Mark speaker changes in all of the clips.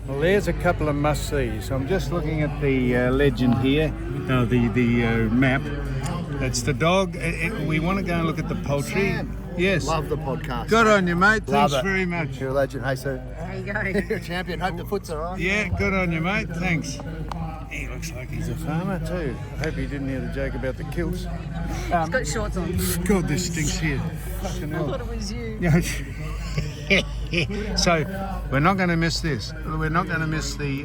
Speaker 1: Well, there's a couple of must-sees. I'm just looking at the legend here, the map. That's the dog. We want to go and look at the poultry.
Speaker 2: Sam.
Speaker 1: Yes.
Speaker 2: Love the podcast.
Speaker 1: Good on you, mate.
Speaker 2: Love
Speaker 1: Thanks
Speaker 2: it.
Speaker 1: very much.
Speaker 2: You're a legend. Hey, sir.
Speaker 3: There you go.
Speaker 2: You're a champion. Hope the foot's all right.
Speaker 1: Yeah, good on you, mate. Thanks. He looks like he's a farmer too. I hope he didn't hear the joke about the kilts.
Speaker 3: He's got shorts on.
Speaker 1: God, this stinks here. Fucking
Speaker 3: I
Speaker 1: hell.
Speaker 3: thought it was you.
Speaker 1: So we're not going to miss this. We're not going to miss the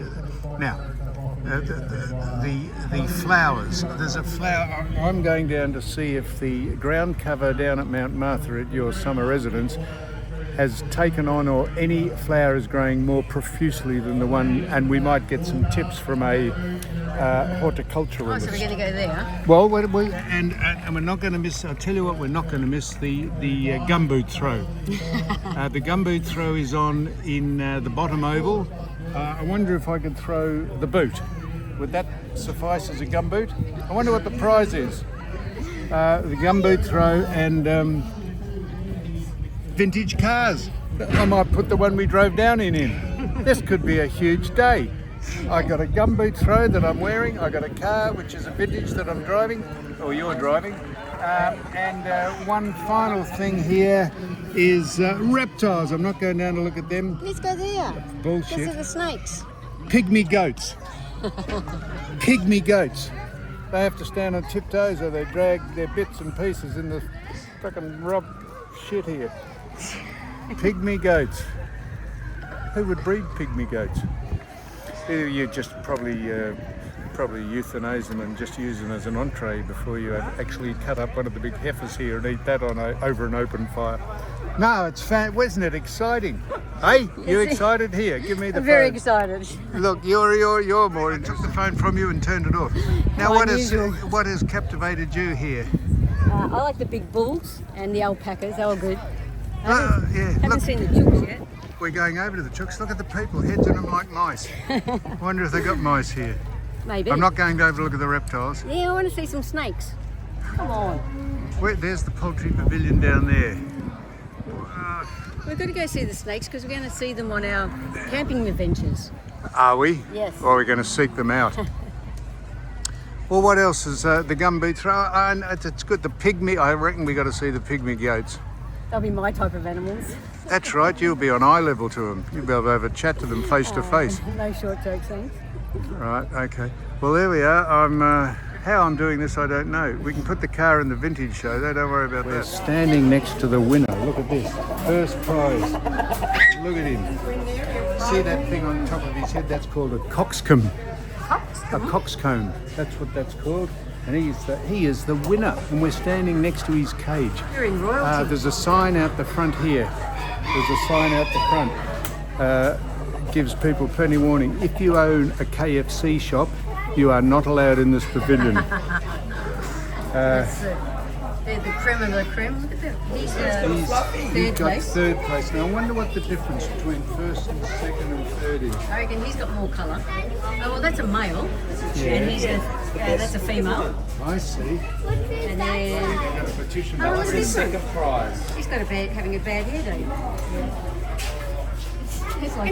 Speaker 1: the flowers. There's a flower. I'm going down to see if the ground cover down at Mount Martha at your summer residence has taken on, or any flower is growing more profusely than the one, and we might get some tips from a horticulturalist.
Speaker 3: Oh, so we're going to go there.
Speaker 1: Well, and we're not going to miss. I'll tell you what, we're not going to miss the gumboot throw. The gumboot throw is on in the bottom oval. I wonder if I could throw the boot. Would that suffice as a gumboot? I wonder what the prize is. The gumboot throw and vintage cars. I might put the one we drove down in. This could be a huge day. I got a gumboot throw that I'm wearing. I got a car which is a vintage that I'm driving, or you're driving. And one final thing here is reptiles. I'm not going down to look at them.
Speaker 3: Let's go there.
Speaker 1: Bullshit.
Speaker 3: These are the snakes.
Speaker 1: Pygmy goats. Pygmy goats. They have to stand on tiptoes or they drag their bits and pieces in the fucking rub shit here. Pygmy goats. Who would breed pygmy goats? Either you just probably euthanize them and just use them as an entree before you actually cut up one of the big heifers here and eat that on over an open fire. No, it's wasn't it exciting? Hey, you excited? Here, give me the
Speaker 3: I'm
Speaker 1: phone.
Speaker 3: very excited.
Speaker 1: Look, you're more. I took the phone from you and turned it off. Now, what has captivated you here?
Speaker 3: I like the big bulls and the alpacas. They were good.
Speaker 1: Yeah,
Speaker 3: Haven't
Speaker 1: look,
Speaker 3: seen the chooks yet.
Speaker 1: we're going over to the chooks. Look at the people, heads in them like mice. I wonder if they got mice here.
Speaker 3: Maybe.
Speaker 1: I'm not going to over to look at the reptiles.
Speaker 3: Yeah, I want to see some snakes. Come on.
Speaker 1: There's the poultry pavilion down there.
Speaker 3: We're going to go see the snakes because we're going to see them on our camping adventures.
Speaker 1: Are we?
Speaker 3: Yes.
Speaker 1: Or are we going to seek them out? Well, what else is the gumboot throw? It's good. The pygmy, I reckon we got to see the pygmy goats.
Speaker 3: They'll be my type of animals.
Speaker 1: That's right, you'll be on eye level to them. You'll be able to have a chat to them face to face.
Speaker 3: No short jokes, thanks.
Speaker 1: Right, okay. Well, there we are. How I'm doing this, I don't know. We can put the car in the vintage show, though. Don't worry about that. We're standing next to the winner. Look at this. First prize. Look at him. See that thing on top of his head? That's called a coxcomb. A coxcomb. That's what that's called. And he is the winner. And we're standing next to his cage.
Speaker 3: You're in royalty.
Speaker 1: There's a sign out the front here. There's a sign out the front. Gives people plenty of warning. If you own a KFC shop, you are not allowed in this pavilion.
Speaker 3: They're the creme of the creme. Look at them. He's third place.
Speaker 1: Third place. Now I wonder what the difference between first and second and third is.
Speaker 3: I reckon he's got more colour. Oh, well, that's a male.
Speaker 1: Yeah.
Speaker 3: And he's that's a female.
Speaker 1: I see.
Speaker 3: And then
Speaker 1: Got a petition.
Speaker 3: Oh, what's this one?
Speaker 4: Second prize.
Speaker 3: He's got having a bad hair day. He's like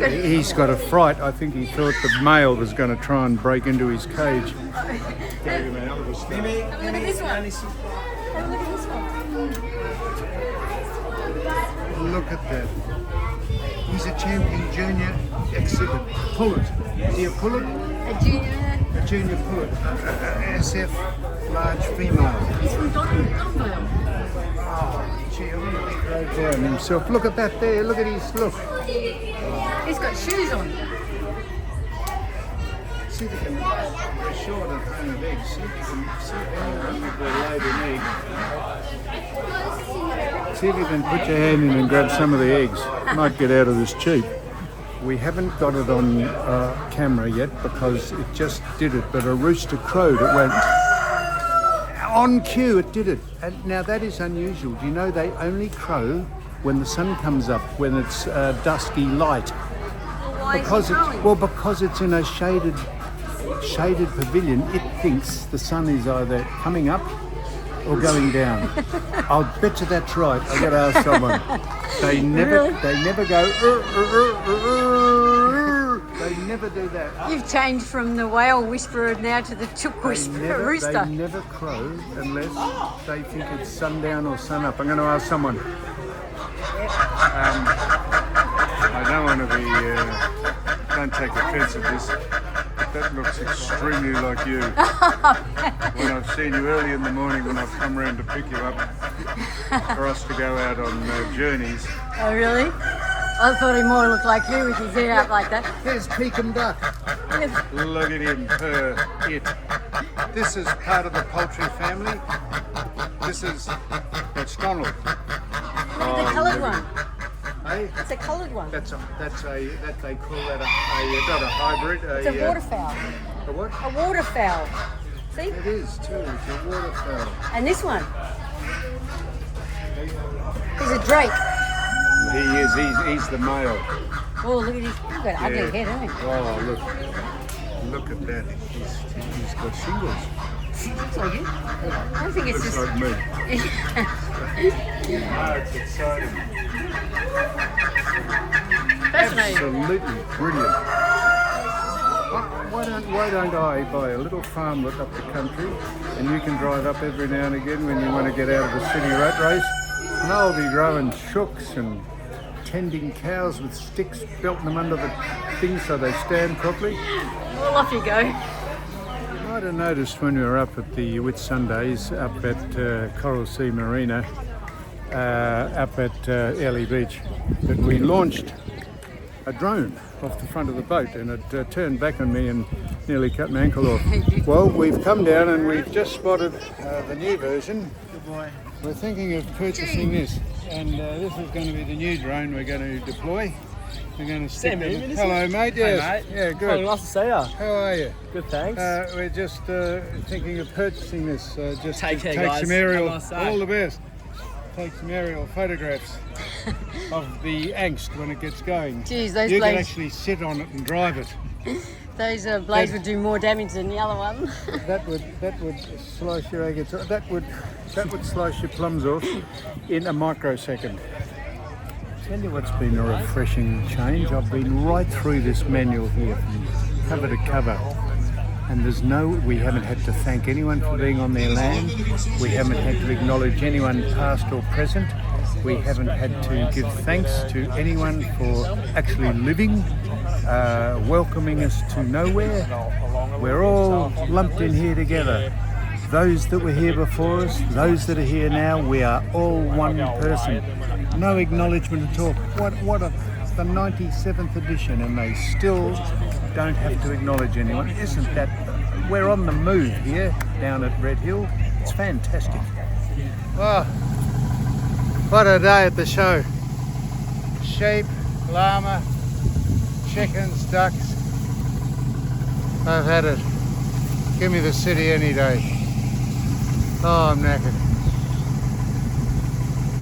Speaker 1: He's got a fright. I think he thought the male was going to try and break into his cage. Gave him a hell of a start.
Speaker 3: Look at this one. Oh, look at this one.
Speaker 1: Look at that. He's a champion junior exhibit. Pullet. Is he a pullet?
Speaker 3: A junior.
Speaker 1: A junior pullet. SF large female.
Speaker 3: He's from Donvale.
Speaker 1: Gee, I wonder if he drove down himself. Look at that there. Look at his look.
Speaker 3: He's got shoes on.
Speaker 1: See if you can. They're short of home of eggs. See if you can. See if anyone will laid an egg. See if you can put your hand in and grab some of the eggs. Might get out of this cheap. We haven't got it on camera yet because it just did it, but a rooster crowed. It went on cue. It did it. And now that is unusual. Do you know they only crow when the sun comes up, when it's dusky light? Because it's in a shaded pavilion. It thinks the sun is either coming up or going down. I'll bet you that's right. I've got to ask someone. They never,
Speaker 3: Really?
Speaker 1: they never go. They never do that.
Speaker 3: You've changed from the whale whisperer now to the chook whisperer rooster.
Speaker 1: They never crow unless they think it's sundown or sunup. I'm going to ask someone. I don't want to be. Don't take offence at this. But that looks extremely like you. When I've seen you early in the morning when I've come round to pick you up for us to go out on journeys.
Speaker 3: Oh, really? I thought he more looked like you with his hair up like that.
Speaker 1: Here's Pekin Duck. Look at him purr it. This is part of the poultry family. That's Donald.
Speaker 3: The coloured one.
Speaker 1: Hey?
Speaker 3: It's a coloured one.
Speaker 1: That they call that not a hybrid.
Speaker 3: It's a waterfowl.
Speaker 1: A what?
Speaker 3: A waterfowl. See?
Speaker 1: It is too. It's a waterfowl.
Speaker 3: And this one. He's a drake.
Speaker 1: He is. He's the male.
Speaker 3: Oh, look at his. He's got an ugly head, hasn't he?
Speaker 1: Oh, look at that. He's got shingles.
Speaker 3: Looks like you. I don't think it's
Speaker 1: Looks
Speaker 3: just.
Speaker 1: like me. Oh, it's exciting.
Speaker 3: Fascinating.
Speaker 1: Absolutely brilliant. Why don't I buy a little farmlet up the country, and you can drive up every now and again when you want to get out of the city rat race, and I'll be growing chooks and tending cows with sticks, belting them under the thing so they stand properly.
Speaker 3: Well, off you go.
Speaker 1: You might have noticed when we were up at the Whitsundays up at Coral Sea Marina, up at Early Beach, that we launched a drone off the front of the boat, and it turned back on me and nearly cut my ankle off. Well, we've come down and we've just spotted the new version.
Speaker 2: Good boy.
Speaker 1: We're thinking of purchasing this, and this is going to be the new drone we're going to deploy. We're going to stick it. Hello, mate. Yes.
Speaker 4: Hey, mate.
Speaker 1: Yeah, good.
Speaker 4: Oh, nice to see you.
Speaker 1: How are you?
Speaker 4: Good, thanks.
Speaker 1: We're just thinking of purchasing this. Just
Speaker 4: Take
Speaker 1: to
Speaker 4: care,
Speaker 1: take
Speaker 4: guys.
Speaker 1: some aerial.
Speaker 4: Have a nice day.
Speaker 1: All the best. Take some aerial photographs of the angst when it gets going.
Speaker 3: Geez, those
Speaker 1: you can
Speaker 3: blades.
Speaker 1: actually sit on it and drive it.
Speaker 3: Those blades would do more damage than the other one.
Speaker 1: That would slice your agates. That would slice your plums off in a microsecond. Tell you what's been a refreshing change. I've been right through this manual here, from cover to cover, and we haven't had to thank anyone for being on their land. We haven't had to acknowledge anyone past or present. We haven't had to give thanks to anyone for actually living, welcoming us to nowhere. We're all lumped in here together. Those that were here before us, those that are here now, we are all one person. No acknowledgement at all. The 97th edition, and they still don't have to acknowledge anyone. Isn't that? We're on the move here down at Red Hill. It's fantastic. Oh, what a day at the show. Sheep, llama, chickens, ducks. I've had it. Give me the city any day. Oh, I'm knackered.